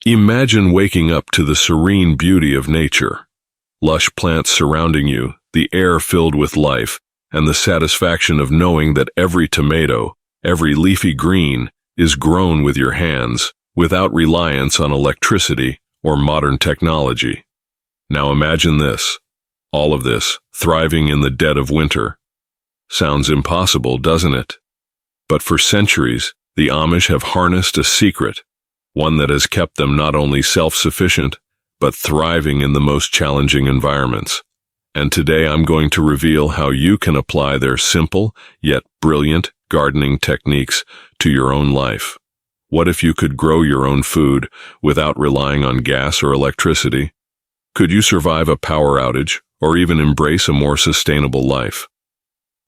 Imagine waking up to the serene beauty of nature. Lush plants surrounding you, the air filled with life, and the satisfaction of knowing that every tomato, every leafy green, is grown with your hands, without reliance on electricity or modern technology. Now imagine this, all of this, thriving in the dead of winter. Sounds impossible, doesn't it? But for centuries, the Amish have harnessed a secret, one that has kept them not only self-sufficient, but thriving in the most challenging environments. And today I'm going to reveal how you can apply their simple, yet brilliant, gardening techniques to your own life. What if you could grow your own food without relying on gas or electricity? Could you survive a power outage or even embrace a more sustainable life?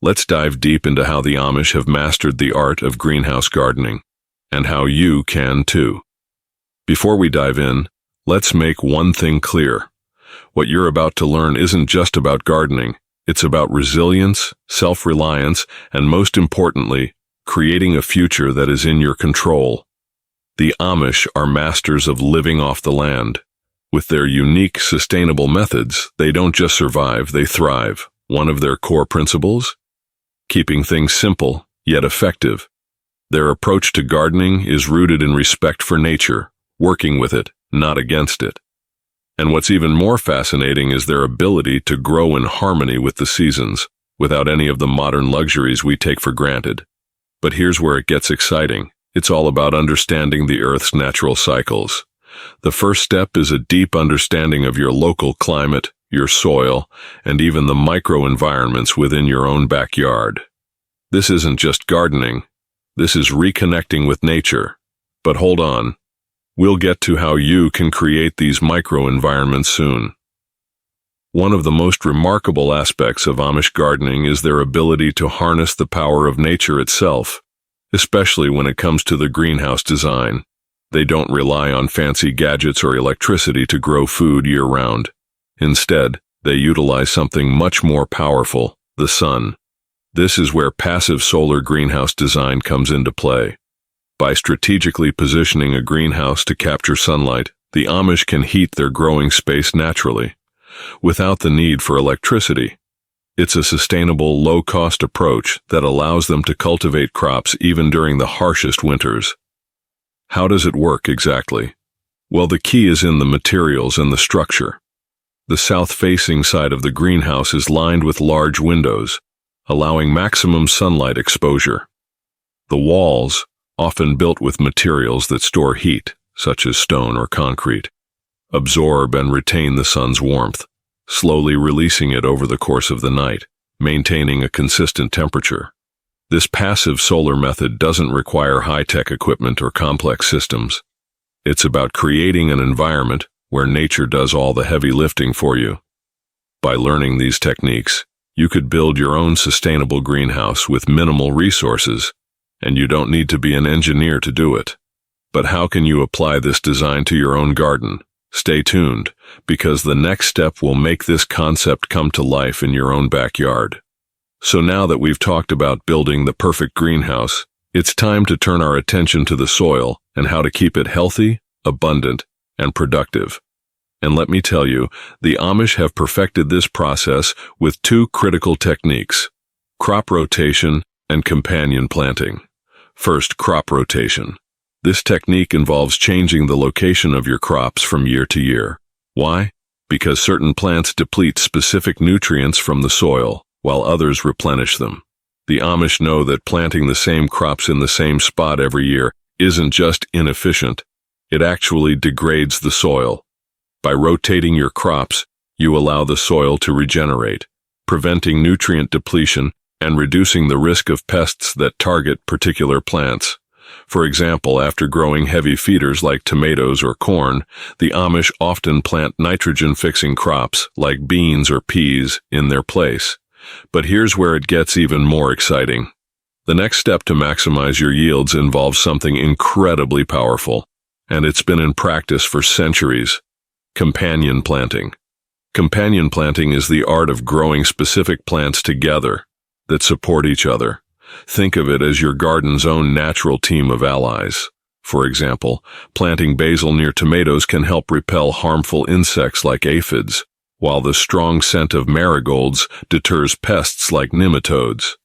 Let's dive deep into how the Amish have mastered the art of greenhouse gardening, and how you can too. Before we dive in, let's make one thing clear. What you're about to learn isn't just about gardening. It's about resilience, self-reliance, and most importantly, creating a future that is in your control. The Amish are masters of living off the land. With their unique, sustainable methods, they don't just survive, they thrive. One of their core principles? Keeping things simple, yet effective. Their approach to gardening is rooted in respect for nature, working with it, not against it. And what's even more fascinating is their ability to grow in harmony with the seasons, without any of the modern luxuries we take for granted. But here's where it gets exciting. It's all about understanding the Earth's natural cycles. The first step is a deep understanding of your local climate, your soil, and even the microenvironments within your own backyard. This isn't just gardening. This is reconnecting with nature. But hold on. We'll get to how you can create these microenvironments soon. One of the most remarkable aspects of Amish gardening is their ability to harness the power of nature itself, especially when it comes to the greenhouse design. They don't rely on fancy gadgets or electricity to grow food year-round. Instead, they utilize something much more powerful, the sun. This is where passive solar greenhouse design comes into play. By strategically positioning a greenhouse to capture sunlight, the Amish can heat their growing space naturally, without the need for electricity. It's a sustainable, low-cost approach that allows them to cultivate crops even during the harshest winters. How does it work exactly? Well, the key is in the materials and the structure. The south-facing side of the greenhouse is lined with large windows, allowing maximum sunlight exposure. The walls, often built with materials that store heat, such as stone or concrete, absorb and retain the sun's warmth, slowly releasing it over the course of the night, maintaining a consistent temperature. This passive solar method doesn't require high-tech equipment or complex systems. It's about creating an environment where nature does all the heavy lifting for you. By learning these techniques, you could build your own sustainable greenhouse with minimal resources, and you don't need to be an engineer to do it. But how can you apply this design to your own garden? Stay tuned, because the next step will make this concept come to life in your own backyard. So now that we've talked about building the perfect greenhouse, it's time to turn our attention to the soil and how to keep it healthy, abundant, and productive. And let me tell you, the Amish have perfected this process with two critical techniques: crop rotation and companion planting. First, crop rotation. This technique involves changing the location of your crops from year to year. Why? Because certain plants deplete specific nutrients from the soil, while others replenish them. The Amish know that planting the same crops in the same spot every year isn't just inefficient, it actually degrades the soil. By rotating your crops, you allow the soil to regenerate, preventing nutrient depletion and reducing the risk of pests that target particular plants. For example, after growing heavy feeders like tomatoes or corn, the Amish often plant nitrogen-fixing crops like beans or peas in their place. But here's where it gets even more exciting. The next step to maximize your yields involves something incredibly powerful, and it's been in practice for centuries: companion planting. Companion planting is the art of growing specific plants together that support each other. Think of it as your garden's own natural team of allies. For example, planting basil near tomatoes can help repel harmful insects like aphids, while the strong scent of marigolds deters pests like nematodes.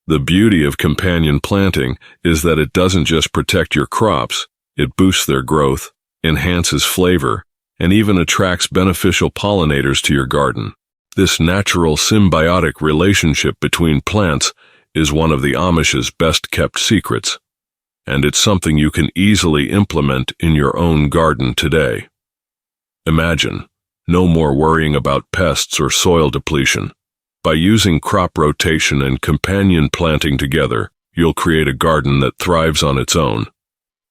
The beauty of companion planting is that it doesn't just protect your crops, it boosts their growth, enhances flavor, and even attracts beneficial pollinators to your garden. This natural symbiotic relationship between plants is one of the Amish's best-kept secrets, and it's something you can easily implement in your own garden today. Imagine, no more worrying about pests or soil depletion. By using crop rotation and companion planting together, you'll create a garden that thrives on its own.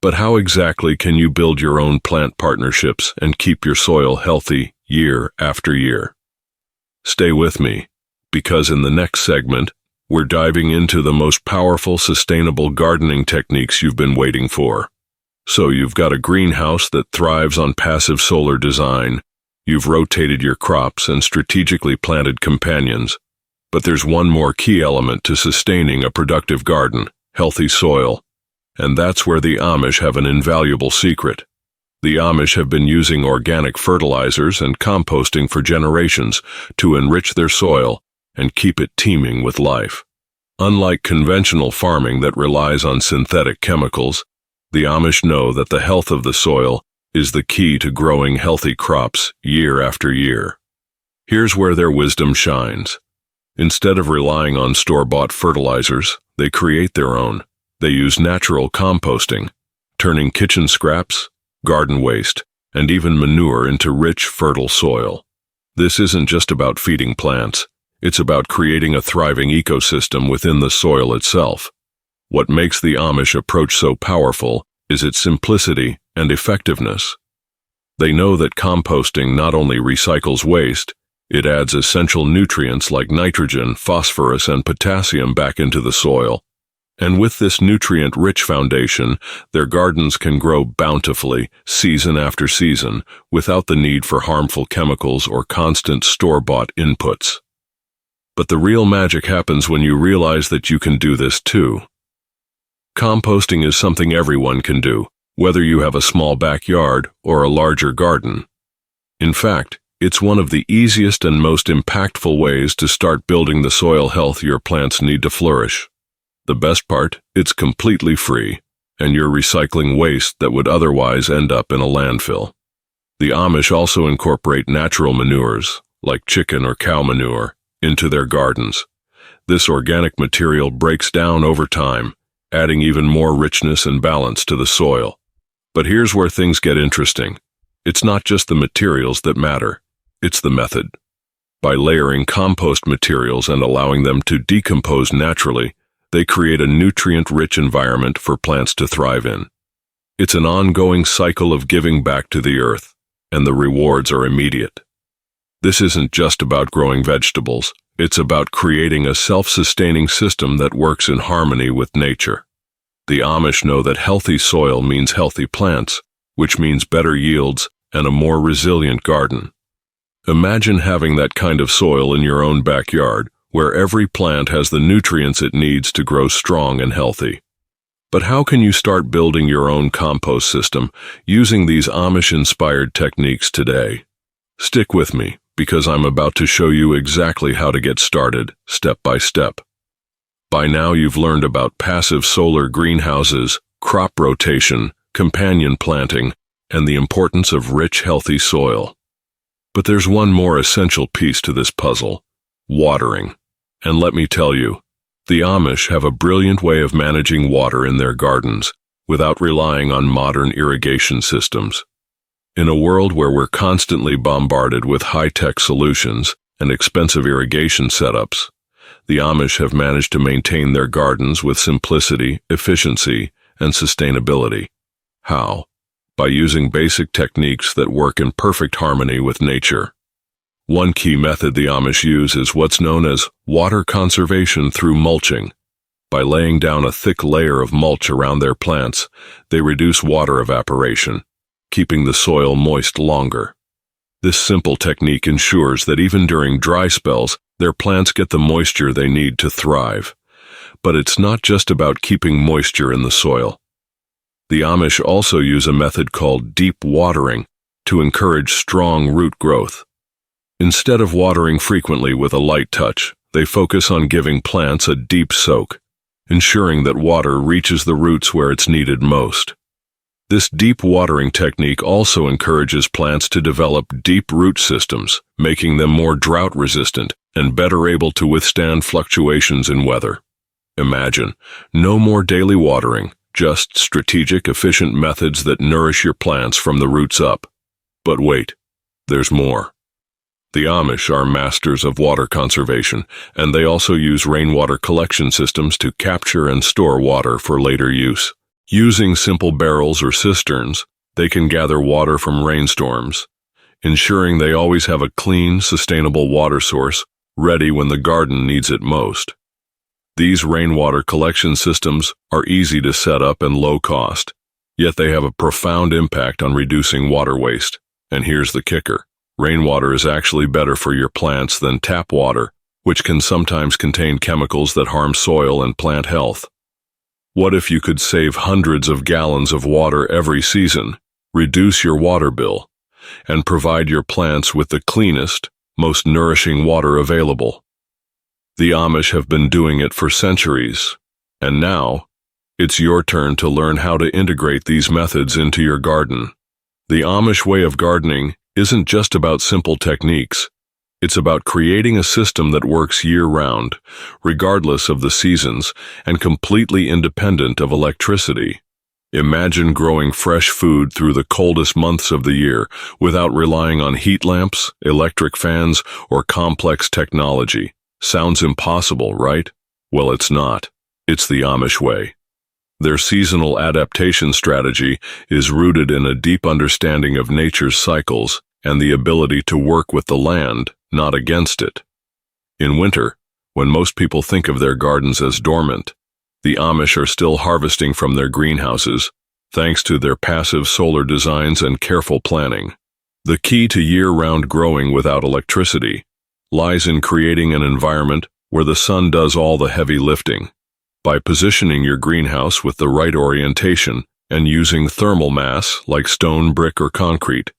But how exactly can you build your own plant partnerships and keep your soil healthy year after year? Stay with me, because in the next segment, we're diving into the most powerful sustainable gardening techniques you've been waiting for. So you've got a greenhouse that thrives on passive solar design, you've rotated your crops and strategically planted companions, but there's one more key element to sustaining a productive garden: healthy soil. And that's where the Amish have an invaluable secret. The Amish have been using organic fertilizers and composting for generations to enrich their soil and keep it teeming with life. Unlike conventional farming that relies on synthetic chemicals, the Amish know that the health of the soil is the key to growing healthy crops year after year. Here's where their wisdom shines. Instead of relying on store-bought fertilizers, they create their own. They use natural composting, turning kitchen scraps, garden waste, and even manure into rich, fertile soil. This isn't just about feeding plants. It's about creating a thriving ecosystem within the soil itself. What makes the Amish approach so powerful is its simplicity and effectiveness. They know that composting not only recycles waste, it adds essential nutrients like nitrogen, phosphorus, and potassium back into the soil. And with this nutrient-rich foundation, their gardens can grow bountifully, season after season, without the need for harmful chemicals or constant store-bought inputs. But the real magic happens when you realize that you can do this too. Composting is something everyone can do, whether you have a small backyard or a larger garden. In fact, it's one of the easiest and most impactful ways to start building the soil health your plants need to flourish. The best part, it's completely free, and you're recycling waste that would otherwise end up in a landfill. The Amish also incorporate natural manures, like chicken or cow manure, into their gardens. This organic material breaks down over time, adding even more richness and balance to the soil. But here's where things get interesting. It's not just the materials that matter, it's the method. By layering compost materials and allowing them to decompose naturally, they create a nutrient-rich environment for plants to thrive in. It's an ongoing cycle of giving back to the earth, and the rewards are immediate. This isn't just about growing vegetables, it's about creating a self-sustaining system that works in harmony with nature. The Amish know that healthy soil means healthy plants, which means better yields and a more resilient garden. Imagine having that kind of soil in your own backyard, where every plant has the nutrients it needs to grow strong and healthy. But how can you start building your own compost system using these Amish-inspired techniques today? Stick with me, because I'm about to show you exactly how to get started, step by step. By now you've learned about passive solar greenhouses, crop rotation, companion planting, and the importance of rich, healthy soil. But there's one more essential piece to this puzzle: watering. And let me tell you, the Amish have a brilliant way of managing water in their gardens without relying on modern irrigation systems. In a world where we're constantly bombarded with high-tech solutions and expensive irrigation setups, the Amish have managed to maintain their gardens with simplicity, efficiency, and sustainability. How? By using basic techniques that work in perfect harmony with nature. One key method the Amish use is what's known as water conservation through mulching. By laying down a thick layer of mulch around their plants, they reduce water evaporation, keeping the soil moist longer. This simple technique ensures that even during dry spells, their plants get the moisture they need to thrive. But it's not just about keeping moisture in the soil. The Amish also use a method called deep watering to encourage strong root growth. Instead of watering frequently with a light touch, they focus on giving plants a deep soak, ensuring that water reaches the roots where it's needed most. This deep watering technique also encourages plants to develop deep root systems, making them more drought-resistant and better able to withstand fluctuations in weather. Imagine, no more daily watering, just strategic, efficient methods that nourish your plants from the roots up. But wait, there's more. The Amish are masters of water conservation, and they also use rainwater collection systems to capture and store water for later use. Using simple barrels or cisterns, they can gather water from rainstorms, ensuring they always have a clean, sustainable water source ready when the garden needs it most. These rainwater collection systems are easy to set up and low cost, yet they have a profound impact on reducing water waste. And here's the kicker. Rainwater is actually better for your plants than tap water, which can sometimes contain chemicals that harm soil and plant health. What if you could save hundreds of gallons of water every season, reduce your water bill, and provide your plants with the cleanest, most nourishing water available? The Amish have been doing it for centuries, and now, it's your turn to learn how to integrate these methods into your garden. The Amish way of gardening isn't just about simple techniques. It's about creating a system that works year-round, regardless of the seasons, and completely independent of electricity. Imagine growing fresh food through the coldest months of the year without relying on heat lamps, electric fans, or complex technology. Sounds impossible, right? Well, it's not. It's the Amish way. Their seasonal adaptation strategy is rooted in a deep understanding of nature's cycles and the ability to work with the land, not against it. In winter, when most people think of their gardens as dormant, the Amish are still harvesting from their greenhouses, thanks to their passive solar designs and careful planning. The key to year-round growing without electricity lies in creating an environment where the sun does all the heavy lifting. By positioning your greenhouse with the right orientation and using thermal mass like stone, brick, or concrete,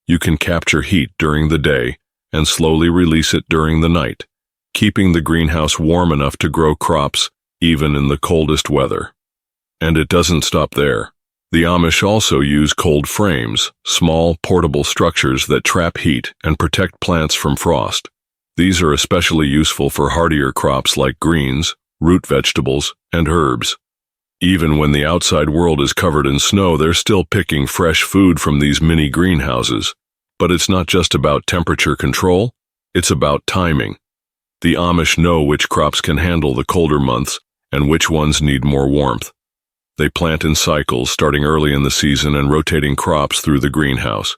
you can capture heat during the day and slowly release it during the night, keeping the greenhouse warm enough to grow crops even in the coldest weather. And it doesn't stop there. The Amish also use cold frames, small, portable structures that trap heat and protect plants from frost. These are especially useful for hardier crops like greens, root vegetables, and herbs. Even when the outside world is covered in snow, they're still picking fresh food from these mini greenhouses. But it's not just about temperature control, it's about timing. The Amish know which crops can handle the colder months and which ones need more warmth. They plant in cycles, starting early in the season and rotating crops through the greenhouse.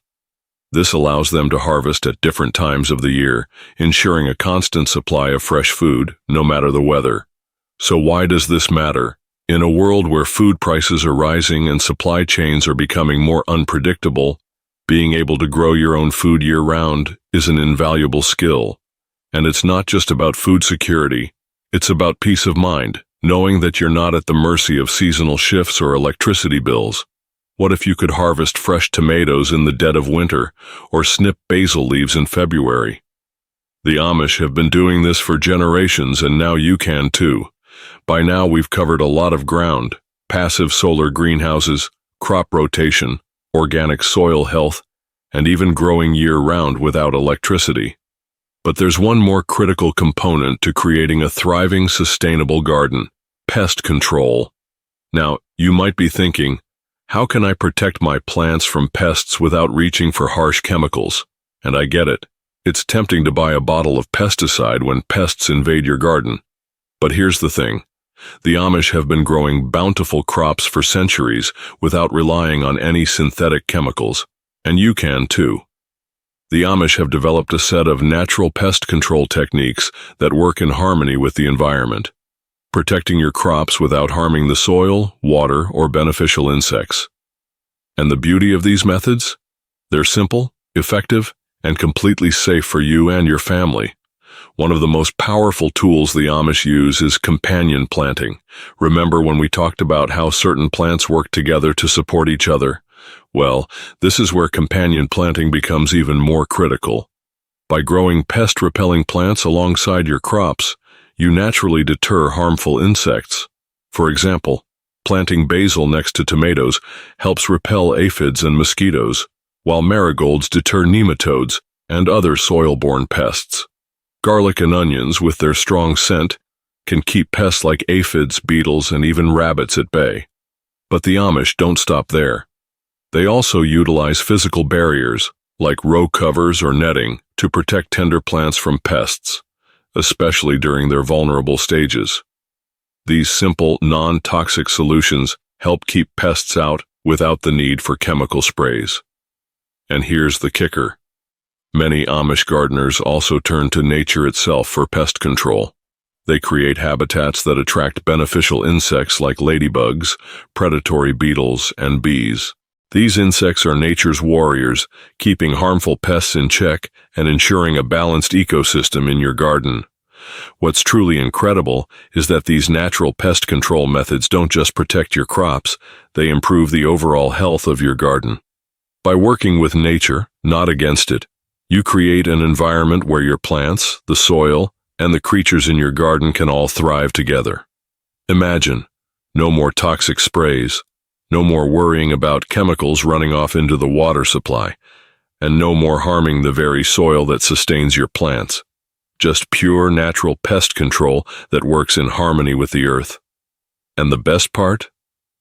This allows them to harvest at different times of the year, ensuring a constant supply of fresh food, no matter the weather. So why does this matter? In a world where food prices are rising and supply chains are becoming more unpredictable, being able to grow your own food year-round is an invaluable skill. And it's not just about food security, it's about peace of mind, knowing that you're not at the mercy of seasonal shifts or electricity bills. What if you could harvest fresh tomatoes in the dead of winter, or snip basil leaves in February? The Amish have been doing this for generations, and now you can too. By now we've covered a lot of ground: passive solar greenhouses, crop rotation, organic soil health, and even growing year-round without electricity. But there's one more critical component to creating a thriving, sustainable garden: pest control. Now, you might be thinking, how can I protect my plants from pests without reaching for harsh chemicals? And I get it. It's tempting to buy a bottle of pesticide when pests invade your garden. But here's the thing. The Amish have been growing bountiful crops for centuries without relying on any synthetic chemicals. And you can too. The Amish have developed a set of natural pest control techniques that work in harmony with the environment, protecting your crops without harming the soil, water, or beneficial insects. And the beauty of these methods? They're simple, effective, and completely safe for you and your family. One of the most powerful tools the Amish use is companion planting. Remember when we talked about how certain plants work together to support each other? Well, this is where companion planting becomes even more critical. By growing pest-repelling plants alongside your crops, you naturally deter harmful insects. For example, planting basil next to tomatoes helps repel aphids and mosquitoes, while marigolds deter nematodes and other soil-borne pests. Garlic and onions, with their strong scent, can keep pests like aphids, beetles, and even rabbits at bay. But the Amish don't stop there. They also utilize physical barriers, like row covers or netting, to protect tender plants from pests, especially during their vulnerable stages. These simple, non-toxic solutions help keep pests out without the need for chemical sprays. And here's the kicker. Many Amish gardeners also turn to nature itself for pest control. They create habitats that attract beneficial insects like ladybugs, predatory beetles, and bees. These insects are nature's warriors, keeping harmful pests in check and ensuring a balanced ecosystem in your garden. What's truly incredible is that these natural pest control methods don't just protect your crops, they improve the overall health of your garden. By working with nature, not against it, you create an environment where your plants, the soil, and the creatures in your garden can all thrive together. Imagine, no more toxic sprays, no more worrying about chemicals running off into the water supply, and no more harming the very soil that sustains your plants. Just pure natural pest control that works in harmony with the earth. And the best part?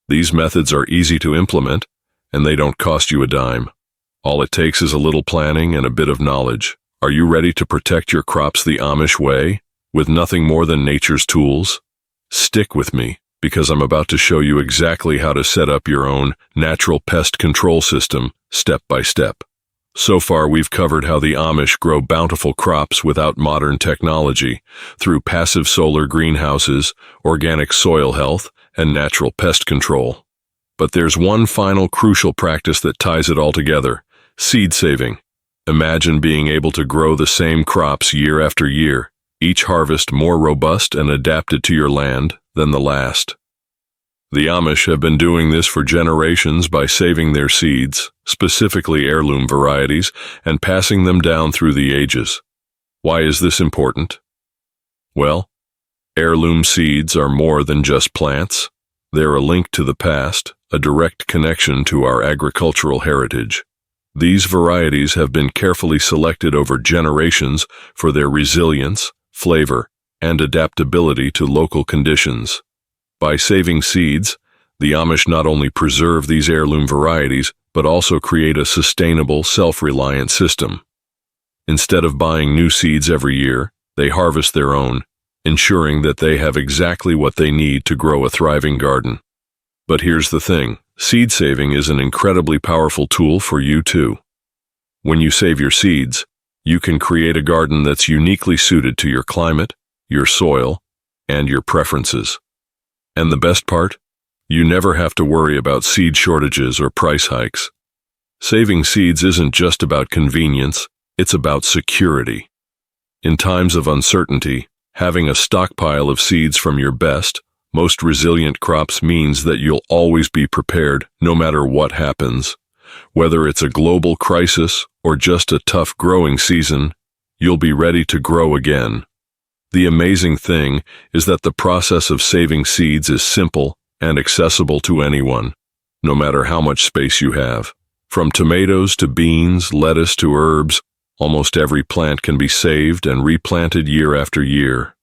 These methods are easy to implement, and they don't cost you a dime. All it takes is a little planning and a bit of knowledge. Are you ready to protect your crops the Amish way, with nothing more than nature's tools? Stick with me, because I'm about to show you exactly how to set up your own natural pest control system, step by step. So far, we've covered how the Amish grow bountiful crops without modern technology, through passive solar greenhouses, organic soil health, and natural pest control. But there's one final crucial practice that ties it all together: seed saving. Imagine being able to grow the same crops year after year, each harvest more robust and adapted to your land than the last. The Amish have been doing this for generations by saving their seeds, specifically heirloom varieties, and passing them down through the ages. Why is this important? Well, heirloom seeds are more than just plants. They're a link to the past, a direct connection to our agricultural heritage. These varieties have been carefully selected over generations for their resilience, flavor, and adaptability to local conditions. By saving seeds, the Amish not only preserve these heirloom varieties, but also create a sustainable, self-reliant system. Instead of buying new seeds every year, they harvest their own, ensuring that they have exactly what they need to grow a thriving garden. But here's the thing, seed saving is an incredibly powerful tool for you too. When you save your seeds, you can create a garden that's uniquely suited to your climate, your soil, and your preferences. And the best part? You never have to worry about seed shortages or price hikes. Saving seeds isn't just about convenience, it's about security. In times of uncertainty, having a stockpile of seeds from your best, most resilient crops means that you'll always be prepared no matter what happens. Whether it's a global crisis or just a tough growing season, you'll be ready to grow again. The amazing thing is that the process of saving seeds is simple and accessible to anyone, no matter how much space you have. From tomatoes to beans, lettuce to herbs, almost every plant can be saved and replanted year after year.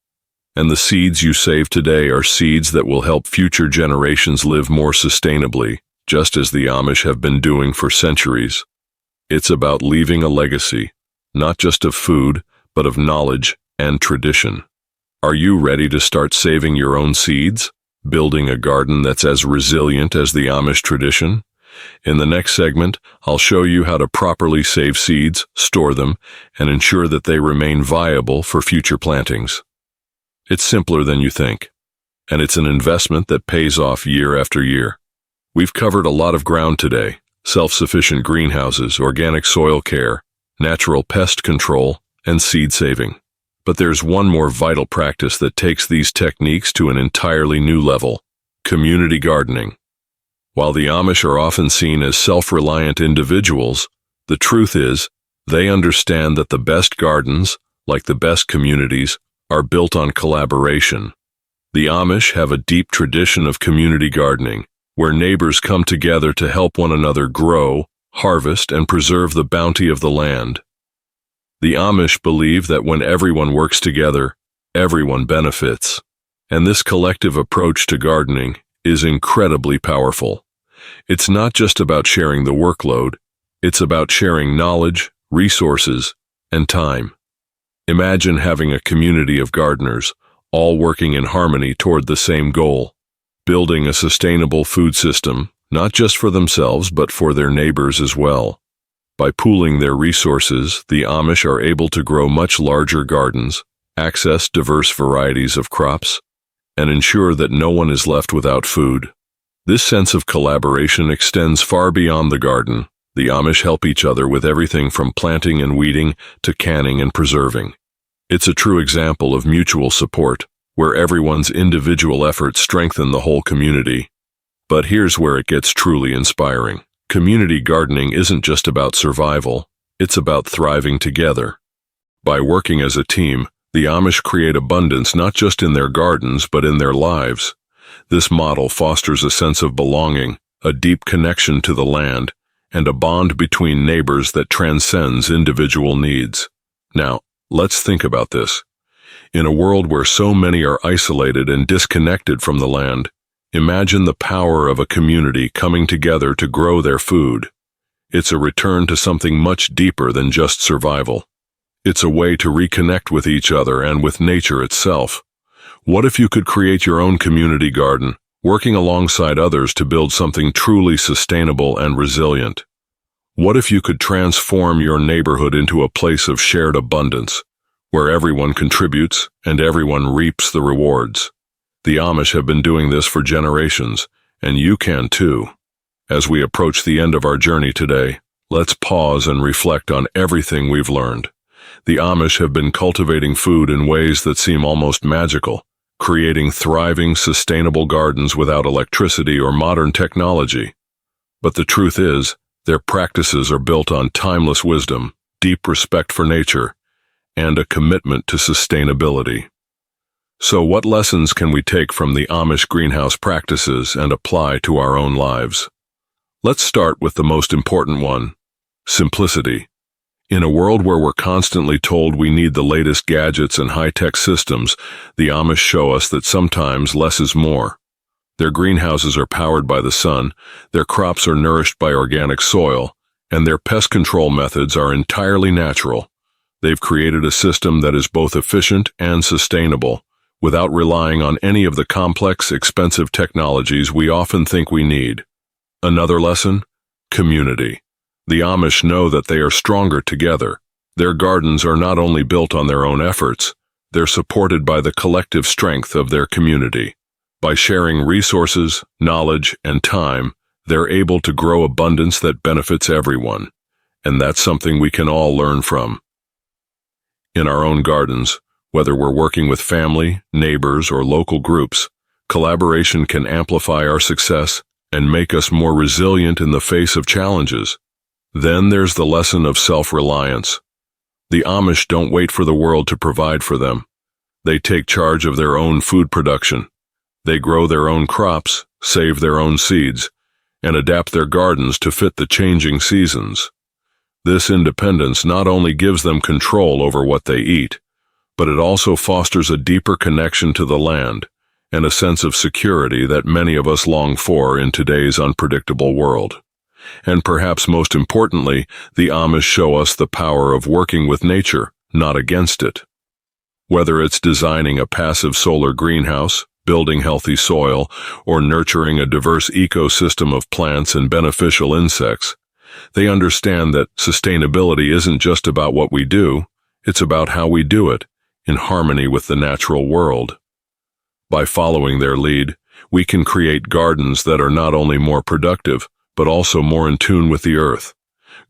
And the seeds you save today are seeds that will help future generations live more sustainably, just as the Amish have been doing for centuries. It's about leaving a legacy, not just of food, but of knowledge and tradition. Are you ready to start saving your own seeds, building a garden that's as resilient as the Amish tradition? In the next segment, I'll show you how to properly save seeds, store them, and ensure that they remain viable for future plantings. It's simpler than you think, and it's an investment that pays off year after year. We've covered a lot of ground today: self-sufficient greenhouses, organic soil care, natural pest control, and seed saving. But there's one more vital practice that takes these techniques to an entirely new level: community gardening. While the Amish are often seen as self-reliant individuals, the truth is, they understand that the best gardens, like the best communities, are built on collaboration. The Amish have a deep tradition of community gardening, where neighbors come together to help one another grow, harvest, and preserve the bounty of the land. The Amish believe that when everyone works together, everyone benefits. And this collective approach to gardening is incredibly powerful. It's not just about sharing the workload, it's about sharing knowledge, resources, and time. Imagine having a community of gardeners, all working in harmony toward the same goal: building a sustainable food system, not just for themselves but for their neighbors as well. By pooling their resources, the Amish are able to grow much larger gardens, access diverse varieties of crops, and ensure that no one is left without food. This sense of collaboration extends far beyond the garden. The Amish help each other with everything from planting and weeding to canning and preserving. It's a true example of mutual support, where everyone's individual efforts strengthen the whole community. But here's where it gets truly inspiring. Community gardening isn't just about survival, it's about thriving together. By working as a team, the Amish create abundance not just in their gardens but in their lives. This model fosters a sense of belonging, a deep connection to the land, and a bond between neighbors that transcends individual needs. Now, let's think about this. In a world where so many are isolated and disconnected from the land, imagine the power of a community coming together to grow their food. It's a return to something much deeper than just survival. It's a way to reconnect with each other and with nature itself. What if you could create your own community garden, working alongside others to build something truly sustainable and resilient? What if you could transform your neighborhood into a place of shared abundance, where everyone contributes and everyone reaps the rewards? The Amish have been doing this for generations, and you can too. As we approach the end of our journey today, let's pause and reflect on everything we've learned. The Amish have been cultivating food in ways that seem almost magical, creating thriving, sustainable gardens without electricity or modern technology. But the truth is, their practices are built on timeless wisdom, deep respect for nature, and a commitment to sustainability. So what lessons can we take from the Amish greenhouse practices and apply to our own lives? Let's start with the most important one: simplicity. In a world where we're constantly told we need the latest gadgets and high-tech systems, the Amish show us that sometimes less is more. Their greenhouses are powered by the sun, their crops are nourished by organic soil, and their pest control methods are entirely natural. They've created a system that is both efficient and sustainable, without relying on any of the complex, expensive technologies we often think we need. Another lesson: community. The Amish know that they are stronger together. Their gardens are not only built on their own efforts, they're supported by the collective strength of their community. By sharing resources, knowledge, and time, they're able to grow abundance that benefits everyone. And that's something we can all learn from. In our own gardens, whether we're working with family, neighbors, or local groups, collaboration can amplify our success and make us more resilient in the face of challenges. Then there's the lesson of self-reliance. The Amish don't wait for the world to provide for them. They take charge of their own food production. They grow their own crops, save their own seeds, and adapt their gardens to fit the changing seasons. This independence not only gives them control over what they eat, but it also fosters a deeper connection to the land and a sense of security that many of us long for in today's unpredictable world. And perhaps most importantly, the Amish show us the power of working with nature, not against it. Whether it's designing a passive solar greenhouse, building healthy soil, or nurturing a diverse ecosystem of plants and beneficial insects, they understand that sustainability isn't just about what we do, it's about how we do it, in harmony with the natural world. By following their lead, we can create gardens that are not only more productive, but also more in tune with the earth.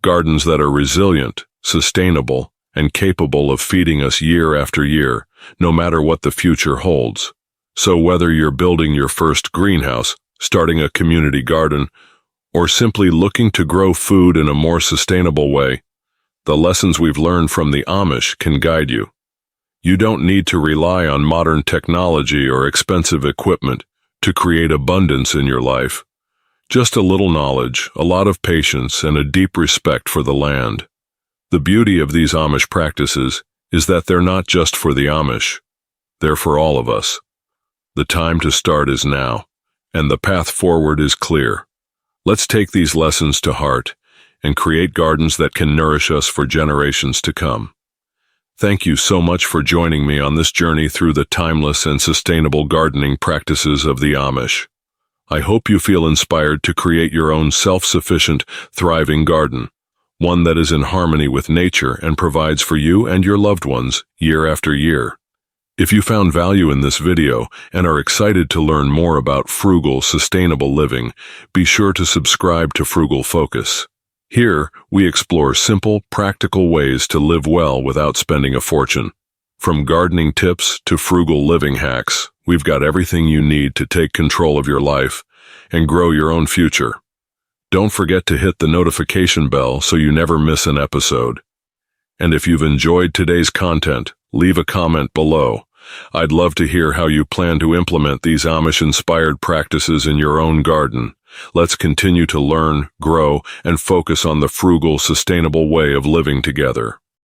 Gardens that are resilient, sustainable, and capable of feeding us year after year, no matter what the future holds. So whether you're building your first greenhouse, starting a community garden, or simply looking to grow food in a more sustainable way, the lessons we've learned from the Amish can guide you. You don't need to rely on modern technology or expensive equipment to create abundance in your life. Just a little knowledge, a lot of patience, and a deep respect for the land. The beauty of these Amish practices is that they're not just for the Amish. They're for all of us. The time to start is now, and the path forward is clear. Let's take these lessons to heart and create gardens that can nourish us for generations to come. Thank you so much for joining me on this journey through the timeless and sustainable gardening practices of the Amish. I hope you feel inspired to create your own self-sufficient, thriving garden, one that is in harmony with nature and provides for you and your loved ones year after year. If you found value in this video and are excited to learn more about frugal, sustainable living, be sure to subscribe to Frugal Focus. Here, we explore simple, practical ways to live well without spending a fortune. From gardening tips to frugal living hacks, we've got everything you need to take control of your life and grow your own future. Don't forget to hit the notification bell so you never miss an episode. And if you've enjoyed today's content, leave a comment below. I'd love to hear how you plan to implement these Amish-inspired practices in your own garden. Let's continue to learn, grow, and focus on the frugal, sustainable way of living together.